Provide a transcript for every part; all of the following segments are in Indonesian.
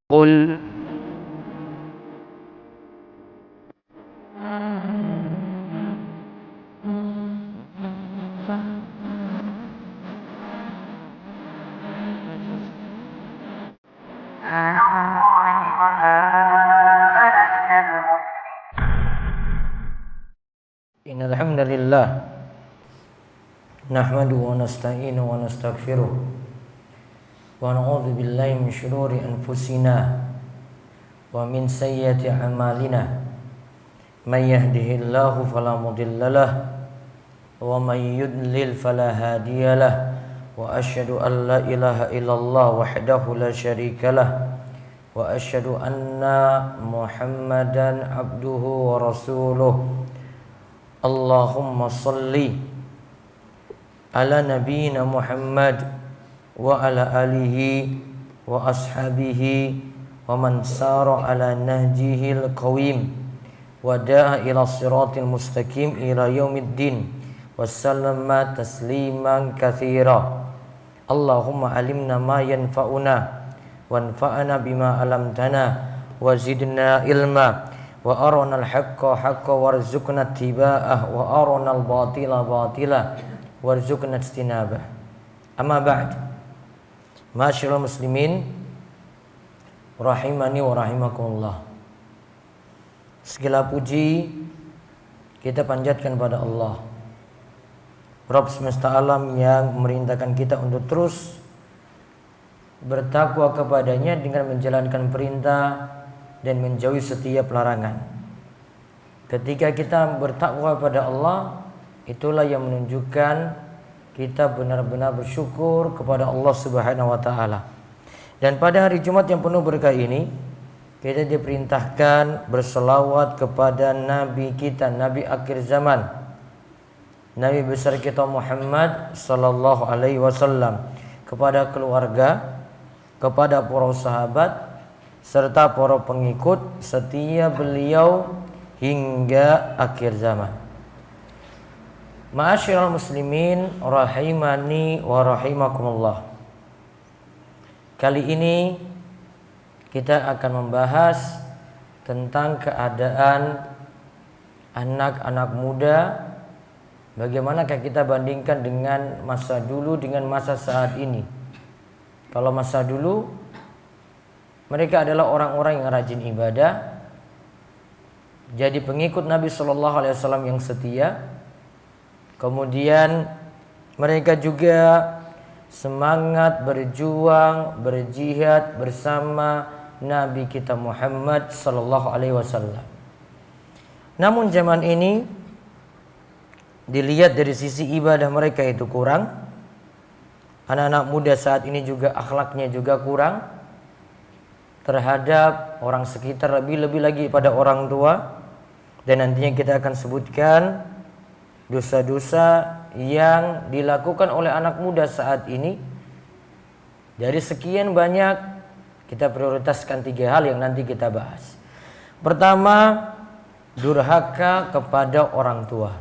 قل Innal hamdalillah nahmaduhu wa nasta'inuhu wa nastaghfiruh wa na'udzu billahi min shururi anfusina wa min sayyiati a'malina may yahdihillahu fala mudhillalah wa may yudlil fala hadiyalah wa asyhadu an la ilaha illallah wahdahu la syarikalah wa asyhadu anna Muhammadan abduhu wa rasuluh. Allahumma salli ala nabiyyina Muhammad wa ala alihi wa ashabihi wa man sara ala nahjihil qawim wa da'a ila siratil mustaqim ila yaumiddin wa sallama tasliman katsira. Allahumma alimna ma yanfa'una wanfa'na bima 'allamtana wa zidna ilma wa arana al-haqqa haqqan warzuqna ittiba'ah wa arana al-batila batila warzuqna ijtinabah. Amma ba'd. Ma'asyiral muslimin rahimani wa rahimakumullah. Segala puji kita panjatkan pada Allah, Rabb semesta alam, yang memerintahkan kita untuk terus bertakwa kepadanya dengan menjalankan perintah dan menjauhi setiap larangan. Ketika kita bertakwa pada Allah, itulah yang menunjukkan kita benar-benar bersyukur kepada Allah Subhanahu wa taala. Dan pada hari Jumat yang penuh berkah ini, kita diperintahkan berselawat kepada Nabi kita, Nabi akhir zaman, Nabi besar kita Muhammad sallallahu alaihi wasallam, kepada keluarga, kepada para sahabat serta para pengikut setia beliau hingga akhir zaman. Ma'asyiral muslimin rahimani wa rahimakumullah. Kali ini kita akan membahas tentang keadaan anak-anak muda. Bagaimanakah kita bandingkan dengan masa dulu dengan masa saat ini? Kalau masa dulu, mereka adalah orang-orang yang rajin ibadah, jadi pengikut Nabi Shallallahu Alaihi Wasallam yang setia. Kemudian mereka juga semangat berjuang, berjihad bersama Nabi kita Muhammad Shallallahu Alaihi Wasallam. Namun zaman ini dilihat dari sisi ibadah mereka itu kurang. Anak-anak muda saat ini juga akhlaknya juga kurang terhadap orang sekitar, lebih-lebih lagi pada orang tua. Dan nantinya kita akan sebutkan dosa-dosa yang dilakukan oleh anak muda saat ini. Dari sekian banyak, kita prioritaskan 3 hal yang nanti kita bahas. Pertama, durhaka kepada orang tua.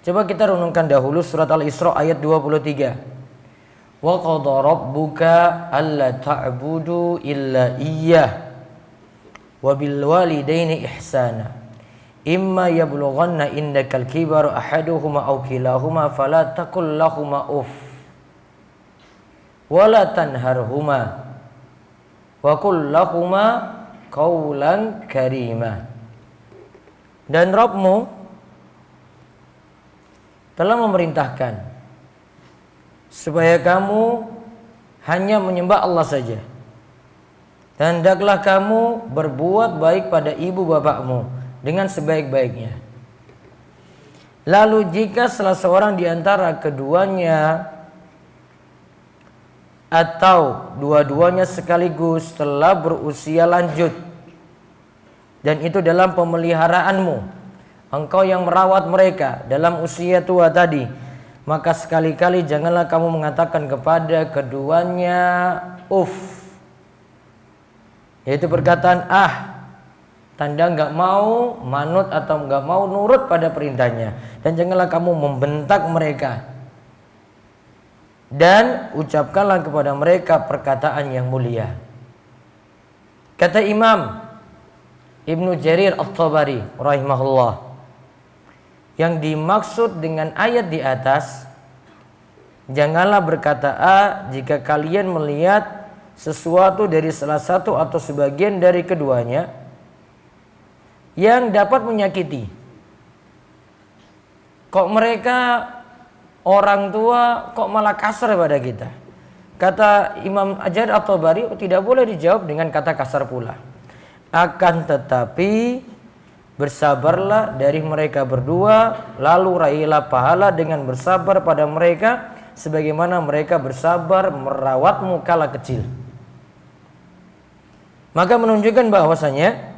Coba kita renungkan dahulu surat Al-Isra ayat 23. Wa qadha rabbuka alla ta'budu illa iyyah wa bil walidaini ihsana imma yablughanna indakal kibara ahaduhuma aw kilahuma fala taqul lahumā uff wa la tanharhumā wa qul lahumā qawlan karīmā. Dan Rabbmu telah memerintahkan supaya kamu hanya menyembah Allah saja, dan hendaklah kamu berbuat baik pada ibu bapakmu dengan sebaik-baiknya. Lalu jika salah seorang di antara keduanya atau dua-duanya sekaligus telah berusia lanjut, dan itu dalam pemeliharaanmu, engkau yang merawat mereka dalam usia tua tadi, maka sekali-kali janganlah kamu mengatakan kepada keduanya uff, yaitu perkataan tanda enggak mau manut atau enggak mau nurut pada perintahnya. Dan janganlah kamu membentak mereka, dan ucapkanlah kepada mereka perkataan yang mulia. Kata Imam Ibnu Jarir At-Tabari rahimahullah, yang dimaksud dengan ayat di atas, janganlah berkata A jika kalian melihat sesuatu dari salah satu atau sebagian dari keduanya yang dapat menyakiti. Kok mereka orang tua kok malah kasar pada kita? Kata Imam Jarir At-Tabari, tidak boleh dijawab dengan kata kasar pula. Akan tetapi bersabarlah dari mereka berdua, lalu raihlah pahala dengan bersabar pada mereka sebagaimana mereka bersabar merawatmu kala kecil. Maka menunjukkan bahwasanya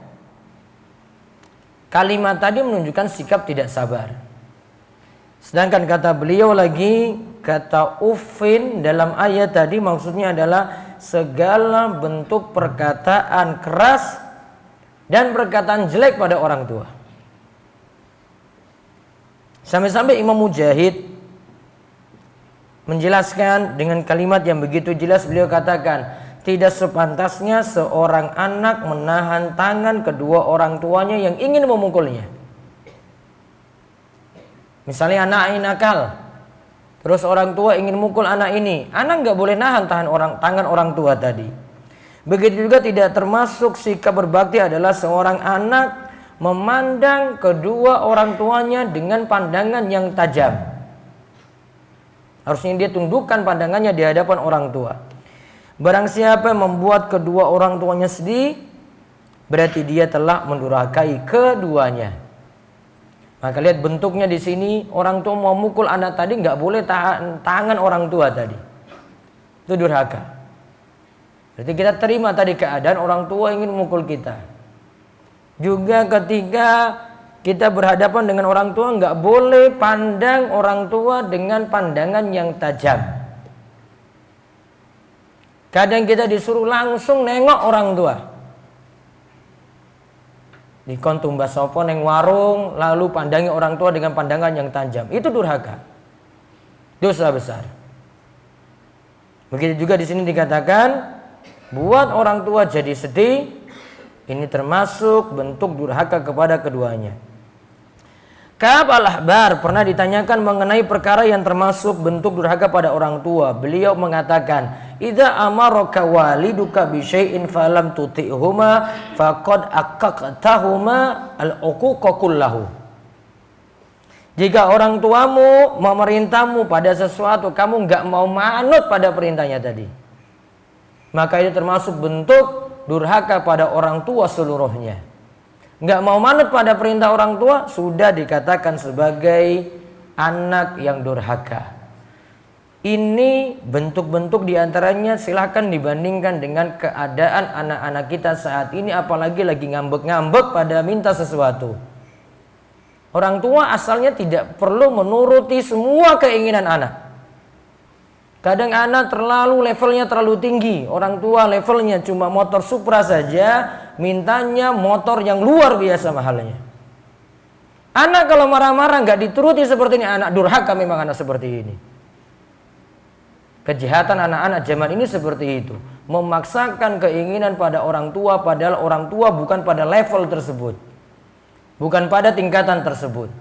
kalimat tadi menunjukkan sikap tidak sabar. Sedangkan kata beliau lagi, kata uffin dalam ayat tadi maksudnya adalah segala bentuk perkataan keras dan perkataan jelek pada orang tua. Sampai-sampai Imam Mujahid menjelaskan dengan kalimat yang begitu jelas, beliau katakan, tidak sepantasnya seorang anak menahan tangan kedua orang tuanya yang ingin memukulnya. Misalnya anak ini nakal, terus orang tua ingin mukul anak ini, anak nggak boleh nahan tangan orang tua tadi. Begitu juga tidak termasuk sikap berbakti adalah seorang anak memandang kedua orang tuanya dengan pandangan yang tajam. Harusnya dia tundukkan pandangannya di hadapan orang tua. Barang siapa yang membuat kedua orang tuanya sedih, berarti dia telah mendurhakai keduanya. Maka lihat bentuknya di sini, orang tua mau mukul anak tadi nggak boleh tahan tangan orang tua tadi. Itu durhaka. Berarti kita terima tadi keadaan orang tua ingin memukul kita. Juga ketika kita berhadapan dengan orang tua nggak boleh pandang orang tua dengan pandangan yang tajam. Kadang kita disuruh langsung nengok orang tua. Di kontumbas sopo neng warung, lalu pandangi orang tua dengan pandangan yang tajam. Itu durhaka, dosa besar. Begitu juga di sini dikatakan, buat orang tua jadi sedih, ini termasuk bentuk durhaka kepada keduanya. Ka'ab al-Ahbar pernah ditanyakan mengenai perkara yang termasuk bentuk durhaka pada orang tua. Beliau mengatakan, idza amaraka waliduka bi syai'in falam tuti'huma faqad aqaqtahuma al-uquqa kullahu. Jika orang tuamu memerintahmu pada sesuatu, kamu enggak mau manut pada perintahnya tadi, maka itu termasuk bentuk durhaka pada orang tua seluruhnya. Enggak mau manut pada perintah orang tua, sudah dikatakan sebagai anak yang durhaka. Ini bentuk-bentuk diantaranya silahkan dibandingkan dengan keadaan anak-anak kita saat ini, apalagi lagi ngambek-ngambek pada minta sesuatu. Orang tua asalnya tidak perlu menuruti semua keinginan anak. Kadang anak levelnya terlalu tinggi, orang tua levelnya cuma motor Supra saja, mintanya motor yang luar biasa mahalnya. Anak kalau marah-marah nggak dituruti seperti ini, anak durhaka memang anak seperti ini. Kejahatan anak-anak zaman ini seperti itu, memaksakan keinginan pada orang tua, padahal orang tua bukan pada level tersebut, bukan pada tingkatan tersebut.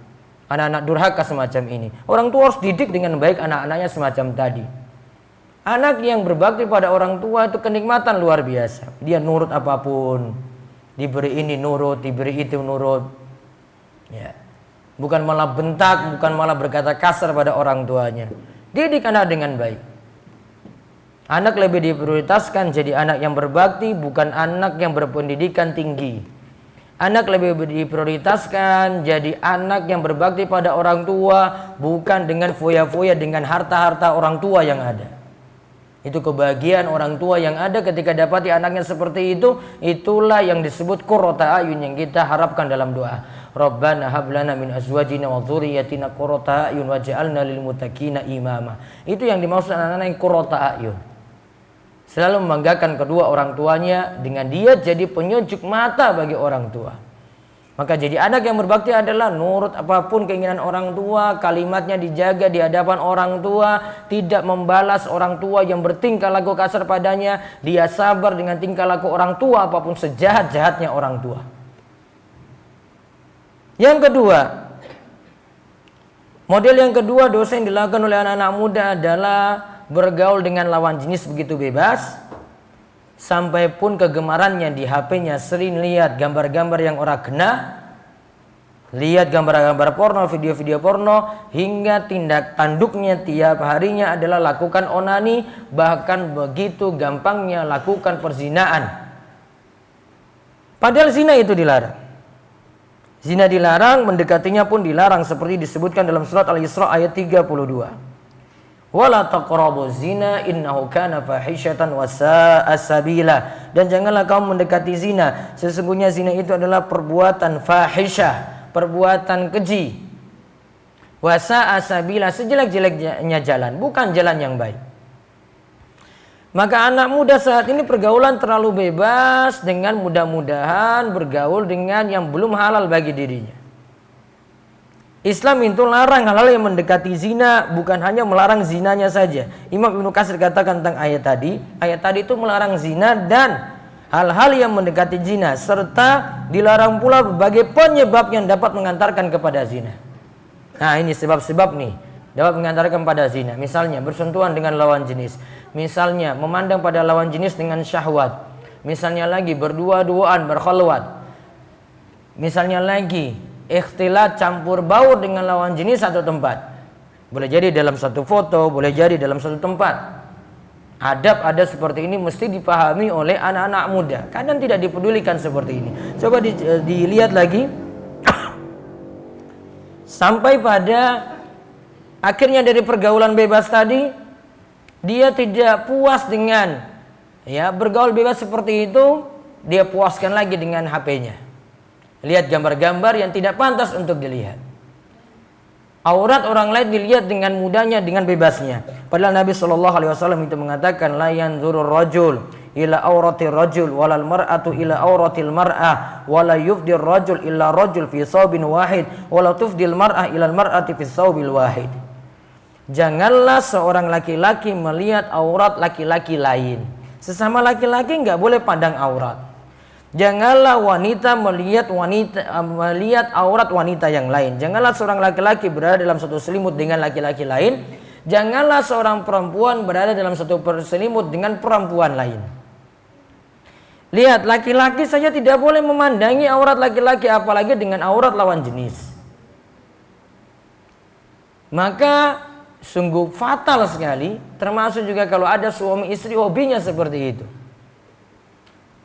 Anak-anak durhaka semacam ini, orang tua harus didik dengan baik anak-anaknya semacam tadi. Anak yang berbakti pada orang tua itu kenikmatan luar biasa. Dia nurut apapun, diberi ini nurut, diberi itu nurut. Ya. Bukan malah bentak, bukan malah berkata kasar pada orang tuanya. Didik anak dengan baik. Anak lebih diprioritaskan jadi anak yang berbakti, bukan anak yang berpendidikan tinggi. Anak lebih diprioritaskan jadi anak yang berbakti pada orang tua, bukan dengan foya-foya dengan harta-harta orang tua yang ada. Itu kebahagiaan orang tua yang ada ketika dapati anaknya seperti itu. Itulah yang disebut qurrata ayun yang kita harapkan dalam doa. Rabbana hab lana min azwajina wa dzurriyyatina qurrata ayun waj'alna lil muttaqina imama. Itu yang dimaksud anak-anak yang qurrata ayun. Selalu membanggakan kedua orang tuanya dengan dia jadi penyejuk mata bagi orang tua. Maka jadi anak yang berbakti adalah nurut apapun keinginan orang tua, kalimatnya dijaga di hadapan orang tua, tidak membalas orang tua yang bertingkah laku kasar padanya, dia sabar dengan tingkah laku orang tua apapun sejahat-jahatnya orang tua. Yang kedua, model yang kedua dosa yang dilakukan oleh anak-anak muda adalah bergaul dengan lawan jenis begitu bebas, sampai pun kegemarannya di HP-nya sering lihat gambar-gambar yang ora kena, lihat gambar-gambar porno, video-video porno, hingga tindak tanduknya tiap harinya adalah lakukan onani, bahkan begitu gampangnya lakukan perzinaan. Padahal zina itu dilarang. Zina dilarang, mendekatinya pun dilarang seperti disebutkan dalam surat Al-Isra ayat 32. Wala taqrabu zina innahu kana fahisyatan wa sa'a sabila. Dan janganlah kamu mendekati zina, sesungguhnya zina itu adalah perbuatan fahisyah, perbuatan keji. Wa sa'a sabila, sejelek-jeleknya jalan, bukan jalan yang baik. Maka anak muda saat ini pergaulan terlalu bebas dengan mudah-mudahan bergaul dengan yang belum halal bagi dirinya. Islam itu larang hal-hal yang mendekati zina, bukan hanya melarang zinanya saja. Imam Ibnu Katsir katakan tentang ayat tadi itu melarang zina dan hal-hal yang mendekati zina, serta dilarang pula berbagai penyebab yang dapat mengantarkan kepada zina. Nah, ini sebab-sebab nih dapat mengantarkan pada zina. Misalnya bersentuhan dengan lawan jenis, misalnya memandang pada lawan jenis dengan syahwat, misalnya lagi berdua-duaan berkhalwat, misalnya lagi ikhtilat campur baur dengan lawan jenis satu tempat. Boleh jadi dalam satu foto, boleh jadi dalam satu tempat. Adab ada seperti ini mesti dipahami oleh anak-anak muda. Kadang tidak dipedulikan seperti ini. Coba dilihat lagi. Sampai pada akhirnya dari pergaulan bebas tadi, dia tidak puas dengan bergaul bebas seperti itu, dia puaskan lagi dengan HP-nya. Lihat gambar-gambar yang tidak pantas untuk dilihat. Aurat orang lain dilihat dengan mudahnya, dengan bebasnya. Padahal Nabi SAW itu mengatakan, la yanzurur rajul ila auratir rajul walal mar'atu ila auratil mar'ah wala yufdir rajul illa rajul fi saubin wahid wala tufdil mar'ah ila mar'ati fi saubil wahid. Janganlah seorang laki-laki melihat aurat laki-laki lain. Sesama laki-laki enggak boleh pandang aurat. Janganlah wanita melihat aurat wanita yang lain. Janganlah seorang laki-laki berada dalam satu selimut dengan laki-laki lain. Janganlah seorang perempuan berada dalam satu selimut dengan perempuan lain. Lihat, laki-laki saja tidak boleh memandangi aurat laki-laki, apalagi dengan aurat lawan jenis. Maka sungguh fatal sekali, termasuk juga kalau ada suami istri hobinya seperti itu.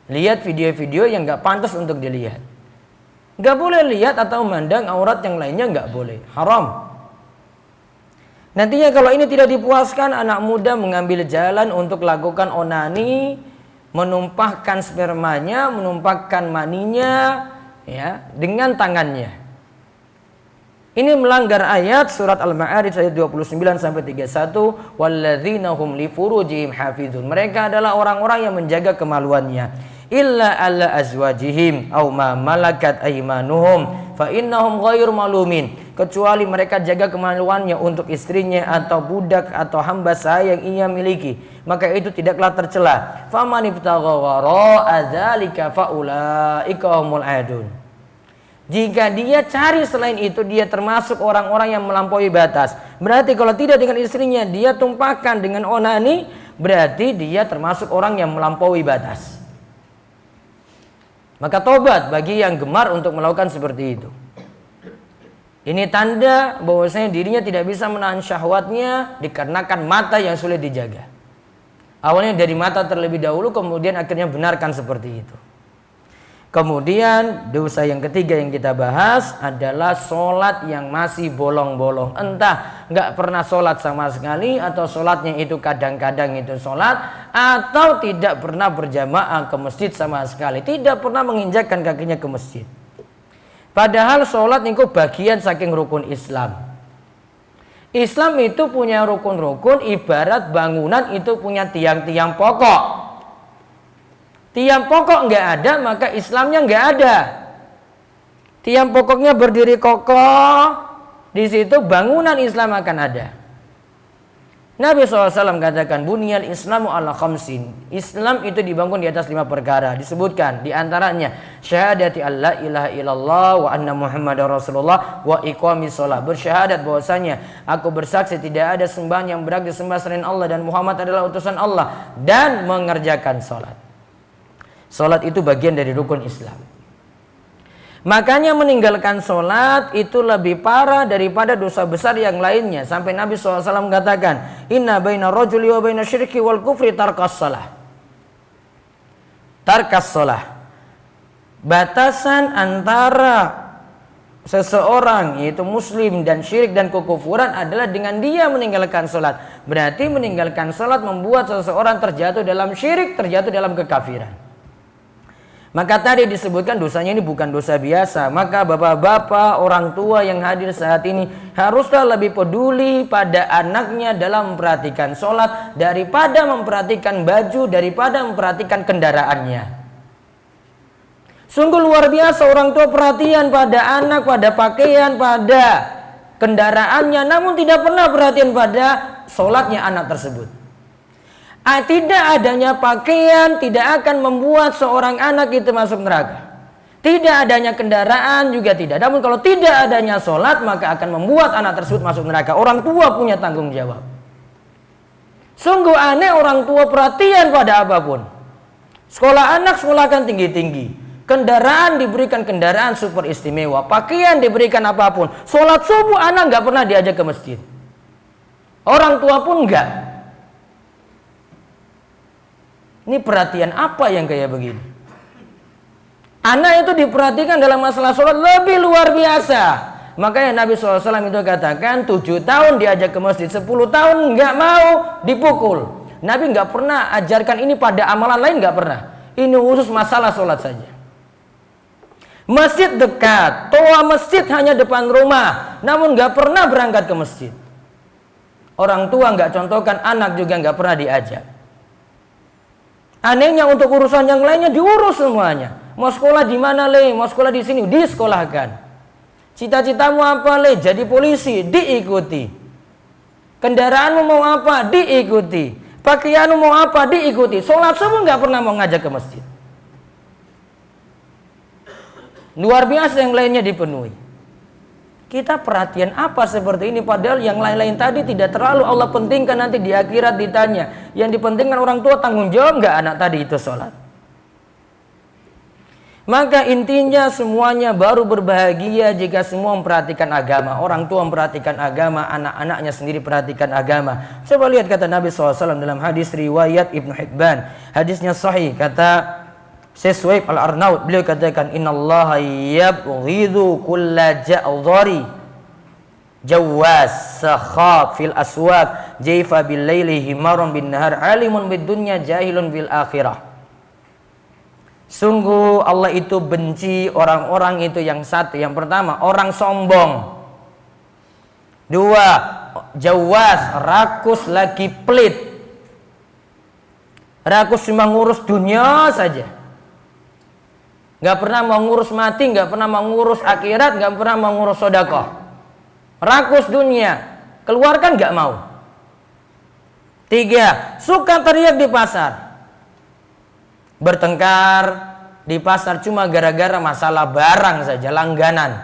Lihat video-video yang gak pantas untuk dilihat. Gak boleh lihat atau memandang aurat yang lainnya, gak boleh. Haram. Nantinya kalau ini tidak dipuaskan, anak muda mengambil jalan untuk lakukan onani, menumpahkan spermanya, menumpahkan maninya dengan tangannya. Ini melanggar ayat surat Al-Ma'arij ayat 29 sampai 31, walladzina hum li furujihim hafizun. Mereka adalah orang-orang yang menjaga kemaluannya. Illa alla azwajihim aw ma malakat aymanuhum fa innahum ghairu malumin. Kecuali mereka jaga kemaluannya untuk istrinya atau budak atau hamba sahaya yang ia miliki, maka itu tidaklah tercela. Faman ibtagha wara'a dzalika faulaika humul adun. Jika dia cari selain itu, dia termasuk orang-orang yang melampaui batas. Berarti kalau tidak dengan istrinya dia tumpahkan dengan onani, berarti dia termasuk orang yang melampaui batas. Maka tobat bagi yang gemar untuk melakukan seperti itu. Ini tanda bahwasanya dirinya tidak bisa menahan syahwatnya dikarenakan mata yang sulit dijaga. Awalnya dari mata terlebih dahulu, kemudian akhirnya benarkan seperti itu. Kemudian dosa yang ketiga yang kita bahas adalah sholat yang masih bolong-bolong. Entah nggak pernah sholat sama sekali, atau sholatnya itu kadang-kadang itu sholat, atau tidak pernah berjamaah ke masjid sama sekali, tidak pernah menginjakkan kakinya ke masjid. Padahal sholat itu bagian saking rukun Islam. Islam itu punya rukun-rukun, ibarat bangunan itu punya tiang-tiang pokok. Tiang pokok nggak ada, maka Islamnya nggak ada. Tiang pokoknya berdiri kokoh, di situ bangunan Islam akan ada. Nabi SAW katakan, Bunyal Islamu ala khamsin. Islam itu dibangun di atas 5 perkara. Disebutkan di antaranya syahadati alla ilaha illallah wa anna Muhammadar Rasulullah wa iqamis shalah. Bersyahadat bahwasanya aku bersaksi tidak ada sembahan yang berhak disembah selain Allah dan Muhammad adalah utusan Allah, dan mengerjakan salat. Salat itu bagian dari rukun Islam. Makanya meninggalkan sholat itu lebih parah daripada dosa besar yang lainnya. Sampai Nabi SAW mengatakan, inna baina rajuli wa baina syirki wal kufri tarkas sholah. Tarkas sholah. Batasan antara seseorang yaitu muslim dan syirik dan kekufuran adalah dengan dia meninggalkan sholat. Berarti meninggalkan sholat membuat seseorang terjatuh dalam syirik, terjatuh dalam kekafiran. Maka tadi disebutkan dosanya ini bukan dosa biasa. Maka bapak-bapak, orang tua yang hadir saat ini haruslah lebih peduli pada anaknya dalam memperhatikan sholat daripada memperhatikan baju, daripada memperhatikan kendaraannya. Sungguh luar biasa orang tua perhatian pada anak, pada pakaian, pada kendaraannya, namun tidak pernah perhatian pada sholatnya anak tersebut. Tidak adanya pakaian tidak akan membuat seorang anak itu masuk neraka. Tidak adanya kendaraan juga tidak. Namun kalau tidak adanya sholat, maka akan membuat anak tersebut masuk neraka. Orang tua punya tanggung jawab. Sungguh aneh orang tua perhatian pada apapun. Sekolah anak sekolahkan tinggi-tinggi. Kendaraan diberikan kendaraan super istimewa. Pakaian diberikan apapun. Sholat subuh anak nggak pernah diajak ke masjid. Orang tua pun nggak. Ini perhatian apa yang kayak begini? Anak itu diperhatikan dalam masalah sholat lebih luar biasa. Makanya Nabi SAW itu katakan 7 tahun diajak ke masjid, 10 tahun nggak mau dipukul. Nabi nggak pernah ajarkan ini pada amalan lain, nggak pernah. Ini khusus masalah sholat saja. Masjid dekat, toa masjid hanya depan rumah, namun nggak pernah berangkat ke masjid. Orang tua nggak contohkan, anak juga nggak pernah diajak. Anehnya untuk urusan yang lainnya diurus semuanya. Mau sekolah di mana le? Mau sekolah di sini? Disekolahkan. Cita-citamu apa le? Jadi polisi? Diikuti. Kendaraanmu mau apa? Diikuti. Pakaianmu mau apa? Diikuti. Sholat subuh nggak pernah mau ngajak ke masjid. Luar biasa yang lainnya dipenuhi. Kita perhatian apa seperti ini, padahal yang lain-lain tadi tidak terlalu Allah pentingkan, nanti di akhirat ditanya. Yang dipentingkan orang tua tanggung jawab nggak anak tadi itu sholat. Maka intinya semuanya baru berbahagia jika semua memperhatikan agama. Orang tua memperhatikan agama, anak-anaknya sendiri perhatikan agama. Coba lihat kata Nabi SAW dalam hadis riwayat Ibnu Hibban. Hadisnya sahih, kata Syekh Al-Arnaud, beliau katakan, innallaha yabghidu kulla ja'dhari jawaz sakhab fil aswaq jaifa bil laili himarun bin nahar alimun bid dunya jahilun bil akhirah. Sungguh Allah itu benci orang-orang itu yang satu. Yang pertama, orang sombong. Dua, jawaz, rakus lagi pelit. Rakus cuma ngurus dunia saja. Gak pernah mau ngurus mati, gak pernah mau ngurus akhirat, gak pernah mau ngurus sedekah. Rakus dunia, keluarkan gak mau. Tiga, suka teriak di pasar. Bertengkar di pasar cuma gara-gara masalah barang saja, langganan.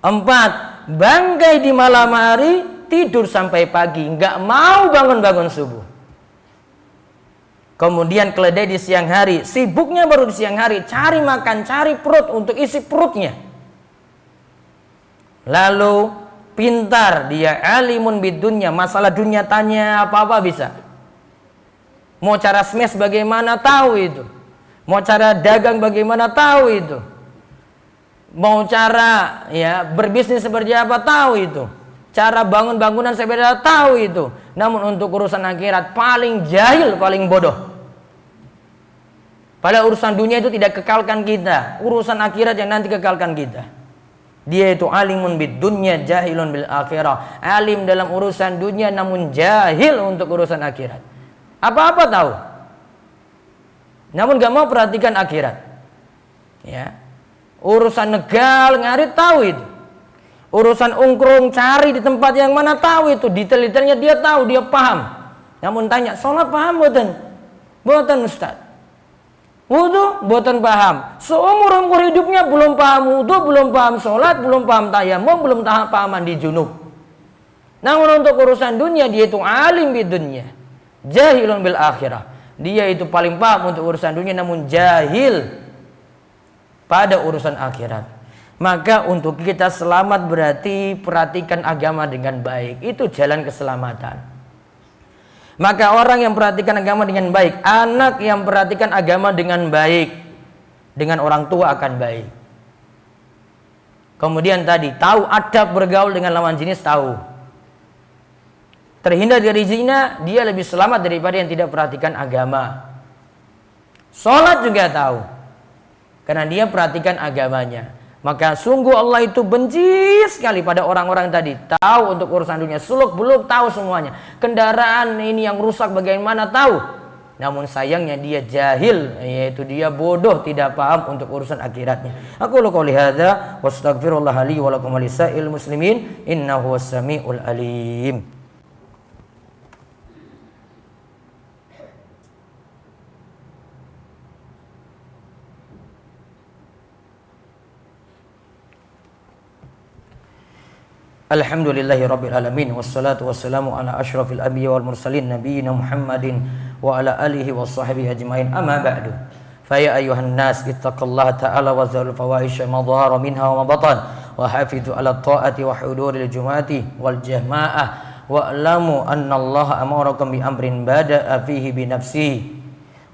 Empat, bangkai di malam hari, tidur sampai pagi, gak mau bangun-bangun subuh. Kemudian keledai di siang hari, sibuknya baru di siang hari, cari makan, cari perut untuk isi perutnya. Lalu pintar dia, alimun bidunya, masalah dunia tanya apa-apa bisa. Mau cara smash bagaimana tahu itu. Mau cara dagang bagaimana tahu itu. Mau cara berbisnis seperti apa tahu itu. Cara bangun bangunan seperti apa tahu itu. Namun untuk urusan akhirat paling jahil, paling bodoh. Padahal urusan dunia itu tidak kekalkan kita. Urusan akhirat yang nanti kekalkan kita. Dia itu alimun bid dunya jahilun bil akhirah. Alim dalam urusan dunia namun jahil untuk urusan akhirat. Apa-apa tahu. Namun gak mau perhatikan akhirat. Ya. Urusan negal ngarit tahu itu. Urusan ungkrung cari di tempat yang mana tahu itu. Detail-detailnya dia tahu, dia paham. Namun tanya, sholat paham boten? Boten Ustaz. Wudu boten paham. Seumur-umur hidupnya belum paham wudu, belum paham sholat, belum paham tayamum, belum paham mandi junub. Namun untuk urusan dunia dia itu alim di dunia, jahilun bil akhirah. Dia itu paling paham untuk urusan dunia namun jahil pada urusan akhirat. Maka untuk kita selamat berarti perhatikan agama dengan baik. Itu jalan keselamatan. Maka orang yang perhatikan agama dengan baik, anak yang perhatikan agama dengan baik, dengan orang tua akan baik. Kemudian tadi tahu adab bergaul dengan lawan jenis, tahu. Terhindar dari zina, dia lebih selamat daripada yang tidak perhatikan agama. Sholat juga tahu, karena dia perhatikan agamanya. Maka sungguh Allah itu benci sekali pada orang-orang tadi. Tahu untuk urusan dunia, suluk belum tahu semuanya. Kendaraan ini yang rusak bagaimana tahu. Namun sayangnya dia jahil, yaitu dia bodoh, tidak paham untuk urusan akhiratnya. Aku qouli hadza wa astaghfirullah li wa lakum wa lisa'il muslimin innahu was-sami'ul alim. Alhamdulillahi rabbil alamin wassalatu wassalamu ala asyrafil anbiya wal mursalin nabiyina Muhammadin wa ala alihi washabbihi ajmain amma ba'du. Fa ya ayyuhan nas ittaqullaha ta'ala wa zarul fawahisha ma dhahara minha wa ma batan wa hafizu ala ta'ati wa huduril jumu'ati wal jama'ah wa alamu anna Allah amarakum bi amrin bada'a fihi bi nafsihi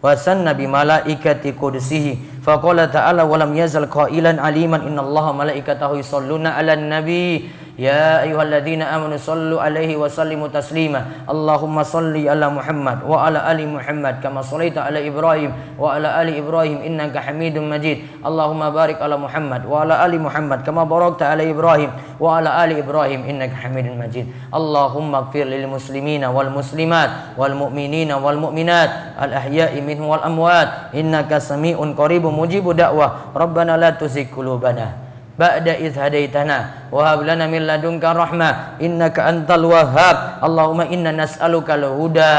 wa sanna bi malaikati qudsihi fa qala ta'ala wa lam yazal qailan aliman innallaha malaikatahu yusholluna 'alan nabi ya ayyuhalladzina amanu shallu 'alaihi wa sallimu taslima Allahumma shalli ala Muhammad wa ala ali Muhammad kama shallaita ala Ibrahim wa ala ali Ibrahim innaka Hamidum Majid Allahumma barik ala Muhammad wa ala ali Muhammad kama barakta ala Ibrahim wa ala ali Ibrahim innaka Hamidum Majid Allahumma ighfir lil muslimina wal muslimat wal mu'minina wal mu'minat al ahya'i minhum wal amwat innaka sami'un qaribun mujibud da'wah Rabbana la tuzigh qulubana ba'da idh hadaitana wa hab lana min ladunka rahmah innaka antal wahhab Allahumma inna nas'aluka al-huda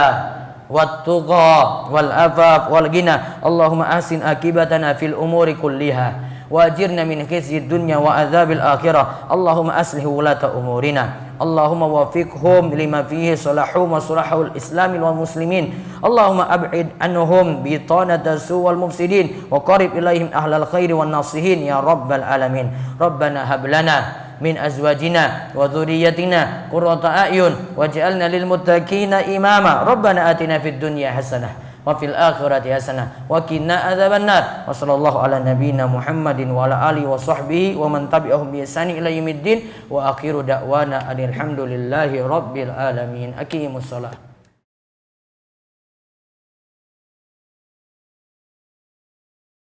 wat tuqa wal afaf wal ghina Allahumma ahsin akibatana fil umuri kulliha wa ajirna min khizyid dunya wa adzabil akhirah Allahumma aslih wulata umurina Allahumma wafiqhum lima fihi salahum wa salahul islami wal muslimin Allahumma ab'id anhum bitanata suwal mufsidin wa qarib ilaihim ahlal khairi wan nasihin ya rabbal alamin Rabbana hab lana min azwajina wa dhurriyyatina qurrata a'yun waj'alna lil muttaqina imama Rabbana atina fid dunya hasanah wa fil akhirati hasanah wa qina adzabannar wa sallallahu ala nabiyyina Muhammadin wa ala alihi wa sahbihi wa man tabi'ahum bi ihsani ila yaumiddin wa akhiru da'wana alhamdulillahi rabbil alamin aqimus shalah.